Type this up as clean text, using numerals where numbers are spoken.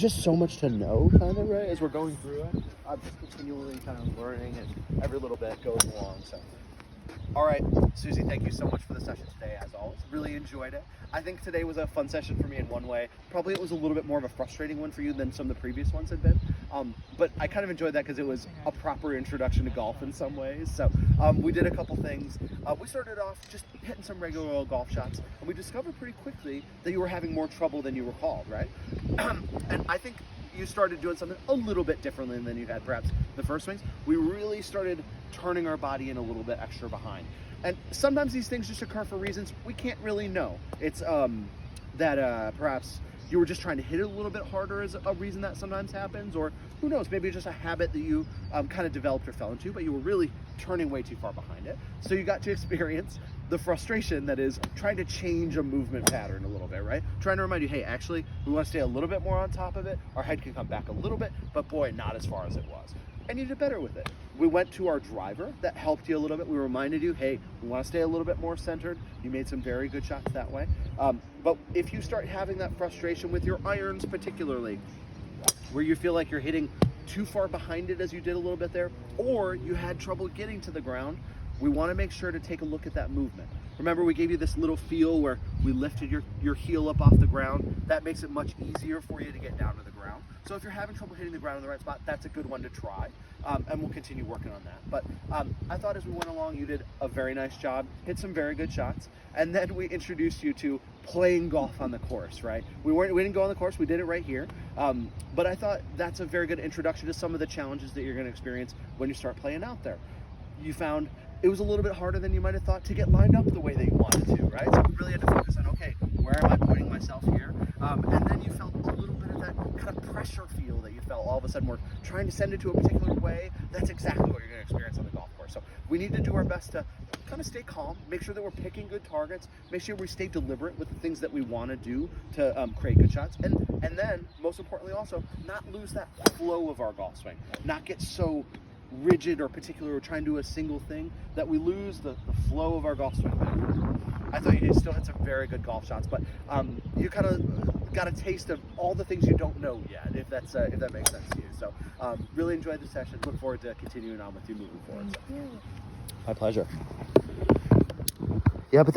just so much to know, kind of, right, as we're going through it. I'm just continually kind of learning, and every little bit goes along. So, all right, Susie, thank you so much for the session today, as always. Really enjoyed it. I think today was a fun session for me in one way. Probably it was a little bit more of a frustrating one for you than some of the previous ones had been. But I kind of enjoyed that because it was a proper introduction to golf in some ways. So we did a couple things. We started off just hitting some regular old golf shots, and we discovered pretty quickly that you were having more trouble than you recalled, right? And I think you started doing something a little bit differently than you had perhaps the first swings. We really started turning our body in a little bit extra behind. And sometimes these things just occur for reasons we can't really know. It's that perhaps you were just trying to hit it a little bit harder is a reason that sometimes happens, or who knows, maybe it's just a habit that you kind of developed or fell into, but you were really turning way too far behind it. So you got to experience the frustration that is trying to change a movement pattern a little bit, right? Trying to remind you, hey, actually, we want to stay a little bit more on top of it. Our head can come back a little bit, but boy, not as far as it was. And you did better with it. We went to our driver that helped you a little bit. We reminded you, hey, we want to stay a little bit more centered. You made some very good shots that way. But if you start having that frustration with your irons particularly, where you feel like you're hitting too far behind it as you did a little bit there, or you had trouble getting to the ground, we want to make sure to take a look at that movement. Remember, we gave you this little feel where we lifted your heel up off the ground. That makes it much easier for you to get down to the ground. So if you're having trouble hitting the ground in the right spot, that's a good one to try. And we'll continue working on that. But I thought as we went along, you did a very nice job, hit some very good shots. And then we introduced you to playing golf on the course, right? We didn't go on the course, we did it right here. But I thought that's a very good introduction to some of the challenges that you're gonna experience when you start playing out there. You found it was a little bit harder than you might have thought to get lined up the way that you wanted to, right? So you really had to focus on, okay, where am I putting myself here? And then you felt a little bit of that kind of pressure feel that you felt all of a sudden. We're trying to send it to a particular way. That's exactly what you're gonna experience on the golf course. So we need to do our best to kind of stay calm, make sure that we're picking good targets, make sure we stay deliberate with the things that we wanna do to create good shots. And then, most importantly also, not lose that flow of our golf swing, not get so rigid or particular or trying to do a single thing that we lose the flow of our golf swing. I thought you still hit some very good golf shots, but you kind of got a taste of all the things you don't know yet, if that makes sense to you. So really enjoyed the session. Look forward to continuing on with you moving forward. So. My pleasure. Yeah, but